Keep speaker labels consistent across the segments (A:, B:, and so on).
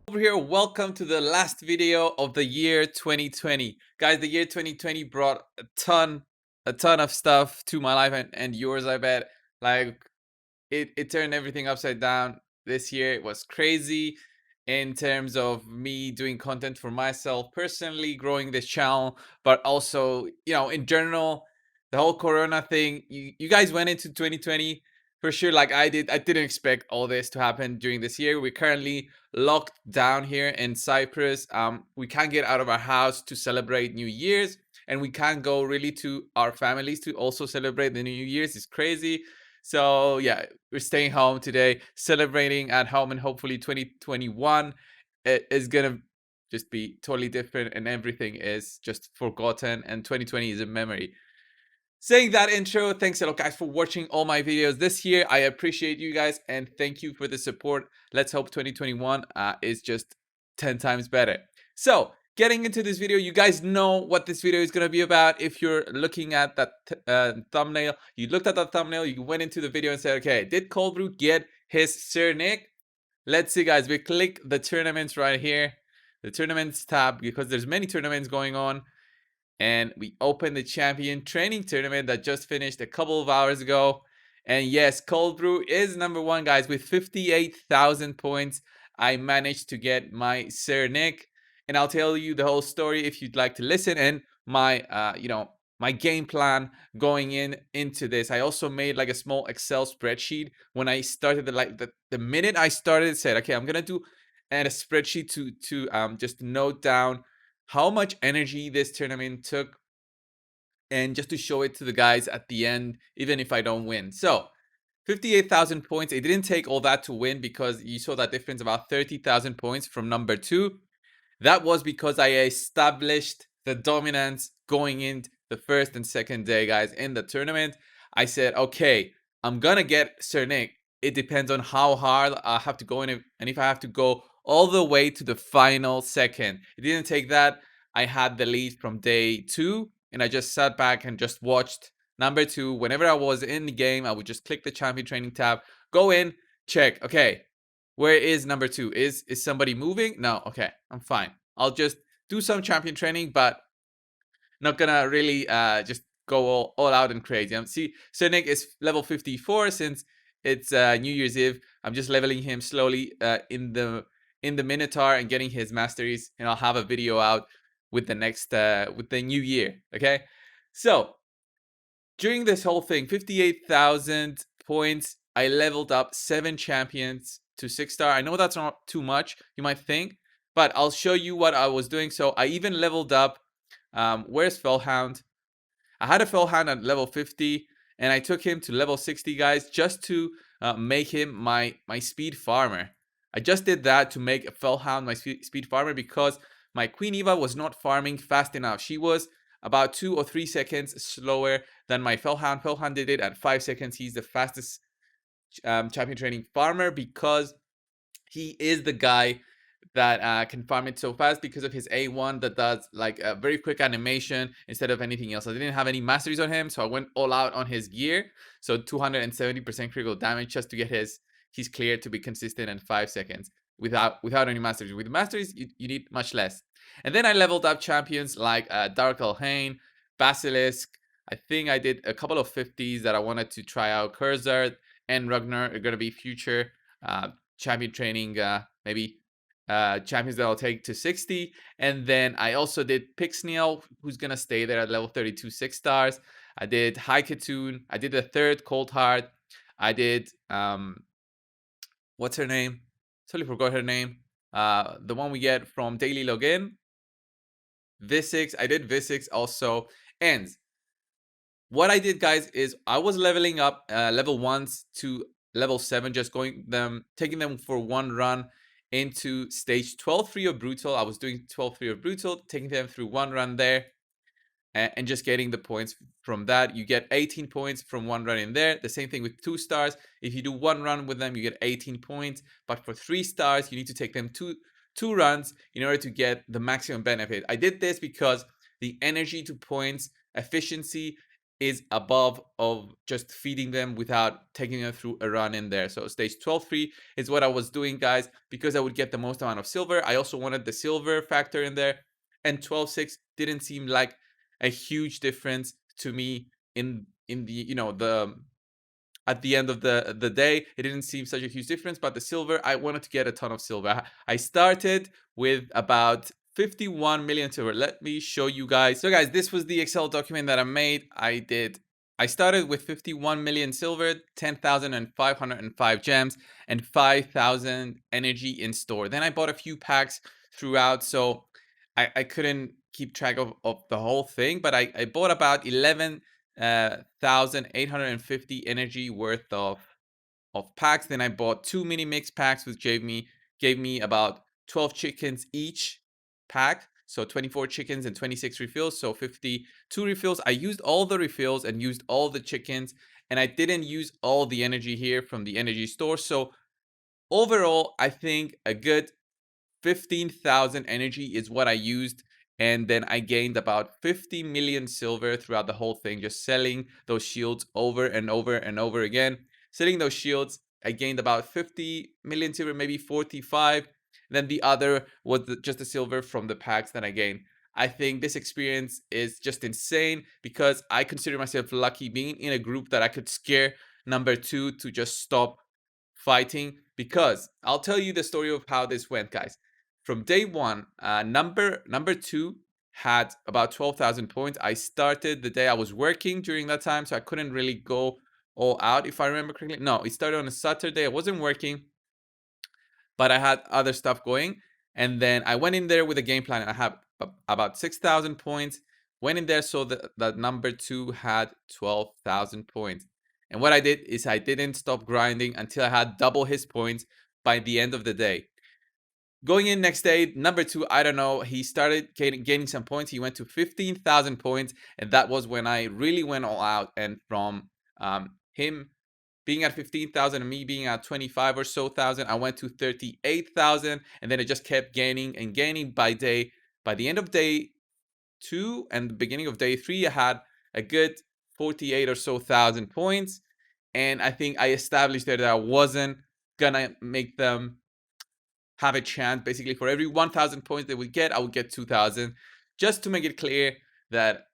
A: Over here, welcome to the last video of the year 2020. Guys, the year 2020 brought a ton of stuff to my life and yours, I bet. Like it turned everything upside down this year. It was crazy in terms of me doing content for myself personally, growing this channel, but also, in general, the whole corona thing. You guys went into 2020 for sure, like I did. I didn't expect all this to happen during this year. We're currently locked down here in Cyprus. We can't get out of our house to celebrate New Year's, and we can't go really to our families to also celebrate the New Year's. It's crazy. So yeah, we're staying home today, celebrating at home, and hopefully 2021 is gonna just be totally different, and everything is just forgotten, and 2020 is a memory. Saying that intro, thanks a lot guys for watching all my videos this year. I appreciate you guys and thank you for the support. Let's hope 2021 is just 10 times better. So getting into this video, you guys know what this video is going to be about. If you're looking at that thumbnail, you looked at that thumbnail, you went into the video and said, okay, did Cold Brew get his Sir Nick? Let's see guys, we click the tournaments right here, the tournaments tab, because there's many tournaments going on. And we open the champion training tournament that just finished a couple of hours ago. And yes, Cold Brew is number one, guys, with 58,000 points. I managed to get my Sir Nick, and I'll tell you the whole story if you'd like to listen, and my my game plan going into this. I also made like a small Excel spreadsheet when I started. The minute I started, said, okay, I'm gonna do and a spreadsheet to just note down how much energy this tournament took, and just to show it to the guys at the end, even if I don't win. So 58,000 points. It didn't take all that to win, because you saw that difference, about 30,000 points from number two. That was because I established the dominance going into the first and second day, guys, in the tournament. I said, okay, I'm gonna get Sir Nick. It depends on how hard I have to go in, and if I have to go all the way to the final second. It didn't take that. I had the lead from day two, and I just sat back and just watched number two. Whenever I was in the game, I would just click the champion training tab, go in, check. Okay, where is number two? Is somebody moving? No. Okay, I'm fine. I'll just do some champion training, but not gonna really just go all out and crazy. See, Sir Nick is level 54 since it's New Year's Eve. I'm just leveling him slowly in the Minotaur and getting his masteries, and I'll have a video out with the next with the new year. Okay, so during this whole thing, 58,000 points, I leveled up 7 champions to 6-star. I know that's not too much, you might think, but I'll show you what I was doing. So I even leveled up, where's Fellhound? I had a Fellhound at level 50, and I took him to level 60, guys, just to make him my speed farmer. I just did that to make a Fellhound my speed farmer, because my Queen Eva was not farming fast enough. She was about 2 or 3 seconds slower than my Fellhound. Fellhound did it at 5 seconds. He's the fastest champion training farmer, because he is the guy that can farm it so fast because of his A1 that does like a very quick animation instead of anything else. I didn't have any masteries on him, so I went all out on his gear. So 270% critical damage just to get he's cleared to be consistent in 5 seconds without any masteries. With masteries, you need much less. And then I leveled up champions like Dark Elhain, Basilisk. I think I did a couple of 50s that I wanted to try out. Cursor and Ragnar are going to be future champion training, maybe champions that I'll take to 60. And then I also did Pixniel, who's gonna stay there at level 32, 6 stars. I did Haikatoon. I did the third Cold Heart. I did what's her name? Totally forgot her name. The one we get from Daily Login. Visix. I did Visix also. And what I did, guys, is I was leveling up level 1s to level 7, just taking them for one run into stage 12 free of Brutal. I was doing 12 free of Brutal, taking them through one run there, and just getting the points from that. You get 18 points from one run in there. The same thing with 2 stars. If you do one run with them, you get 18 points. But for 3 stars, you need to take them two runs in order to get the maximum benefit. I did this because the energy to points efficiency is above of just feeding them without taking them through a run in there. So stage 12.3 is what I was doing, guys, because I would get the most amount of silver. I also wanted the silver factor in there, and 12.6 didn't seem like a huge difference to me in the, you know, the at the end of the day. It didn't seem such a huge difference, but the silver, I wanted to get a ton of silver. I started with about 51 million silver. Let me show you guys. So guys, this was the Excel document that I made. I started with 51 million silver, 10,505 gems, and 5,000 energy in store. Then I bought a few packs throughout, so I couldn't keep track of the whole thing, but I bought about 11,850 energy worth of packs. Then I bought 2 mini mix packs, which gave me about 12 chickens each pack. So 24 chickens and 26 refills, so 52 refills. I used all the refills and used all the chickens, and I didn't use all the energy here from the energy store. So overall, I think a good 15,000 energy is what I used. And then I gained about 50 million silver throughout the whole thing, just selling those shields over and over and over again. Selling those shields, I gained about 50 million silver, maybe 45. Then the other was just the silver from the packs that I gained. I think this experience is just insane because I consider myself lucky being in a group that I could scare number 2 to just stop fighting. Because I'll tell you the story of how this went, guys. From day one, number 2 had about 12,000 points. I started the day I was working during that time, so I couldn't really go all out, if I remember correctly. No, it started on a Saturday. I wasn't working, but I had other stuff going. And then I went in there with a game plan. I had about 6,000 points. Went in there, so that number 2 had 12,000 points. And what I did is I didn't stop grinding until I had double his points by the end of the day. Going in next day, number 2, I don't know, he started gaining some points. He went to 15,000 points, and that was when I really went all out. And from him being at 15,000 and me being at 25 or so thousand, I went to 38,000, and then it just kept gaining and gaining by the end of day 2 and the beginning of day 3, I had a good 48 or so thousand points. And I think I established there that I wasn't gonna make them have a chance. Basically, for every 1,000 points they would get, I would get 2,000, just to make it clear that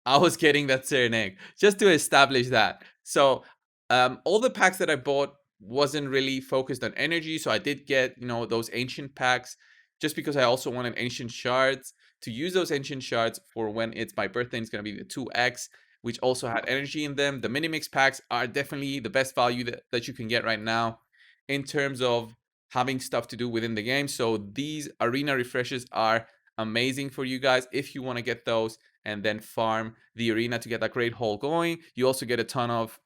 A: I was getting that certain egg, just to establish that. So all the packs that I bought wasn't really focused on energy. So I did get, you know, those ancient packs, just because I also wanted ancient shards, to use those ancient shards for when it's my birthday. It's going to be the 2x, which also had energy in them. The mini mix packs are definitely the best value that you can get right now in terms of having stuff to do within the game. So these arena refreshes are amazing for you guys if you want to get those and then farm the arena to get that great haul going. You also get a ton of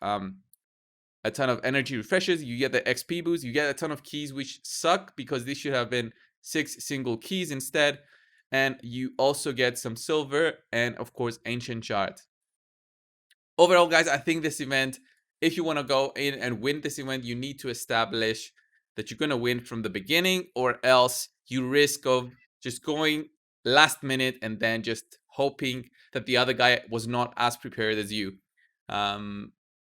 A: energy refreshes. You get the XP boost. You get a ton of keys, which suck because this should have been 6 single keys instead. And you also get some silver and, of course, ancient shards. Overall, guys, I think this event, if you want to go in and win this event, you need to establish that you're going to win from the beginning, or else you risk of just going last minute and then just hoping that the other guy was not as prepared as you.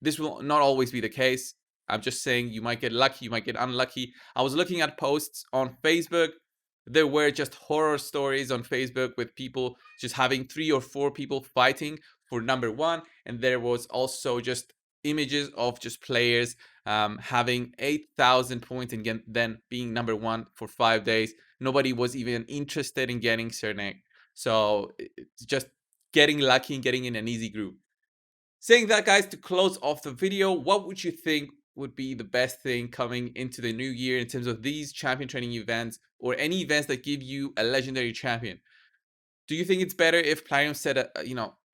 A: This will not always be the case. I'm just saying you might get lucky, you might get unlucky. I was looking at posts on Facebook. There were just horror stories on Facebook with people just having 3 or 4 people fighting for number 1. And there was also just images of just players having 8,000 points and then being number 1 for 5 days. Nobody was even interested in getting Cernek. So it's just getting lucky and getting in an easy group. Saying that, guys, to close off the video, what would you think would be the best thing coming into the new year in terms of these champion training events or any events that give you a legendary champion? Do you think it's better if Plarium set a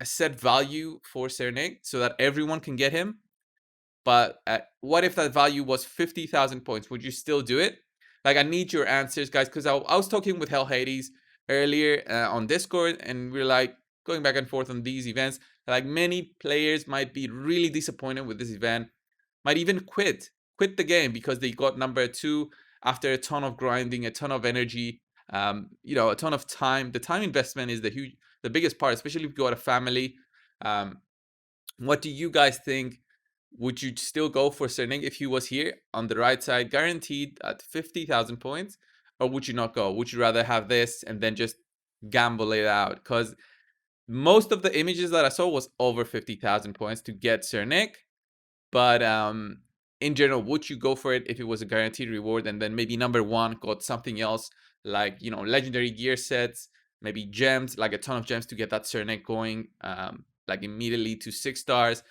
A: set value for Cernek so that everyone can get him? But what if that value was 50,000 points? Would you still do it? Like, I need your answers, guys, because I was talking with Hell Hades earlier on Discord, and we're like going back and forth on these events. Like, many players might be really disappointed with this event, might even quit the game because they got number 2 after a ton of grinding, a ton of energy, a ton of time. The time investment is the biggest part, especially if you got a family. What do you guys think? Would you still go for Cerning if he was here on the right side, guaranteed at 50,000 points? Or would you not go? Would you rather have this and then just gamble it out? Because most of the images that I saw was over 50,000 points to get Cernic. But in general, would you go for it if it was a guaranteed reward and then maybe number one got something else like, you know, legendary gear sets, maybe gems, like a ton of gems to get that Cernic going, like immediately to 6 stars,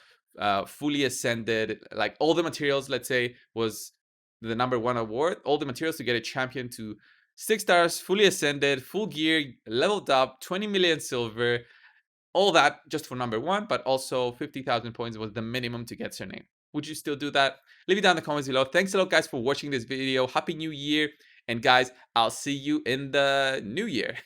A: fully ascended, like all the materials, let's say, was the number one award, all the materials to get a champion to 6 stars, fully ascended, full gear, leveled up, 20 million silver, all that just for number one, but also 50,000 points was the minimum to get Surname. Would you still do that? Leave it down in the comments below. Thanks a lot, guys, for watching this video. Happy New Year. And guys, I'll see you in the new year.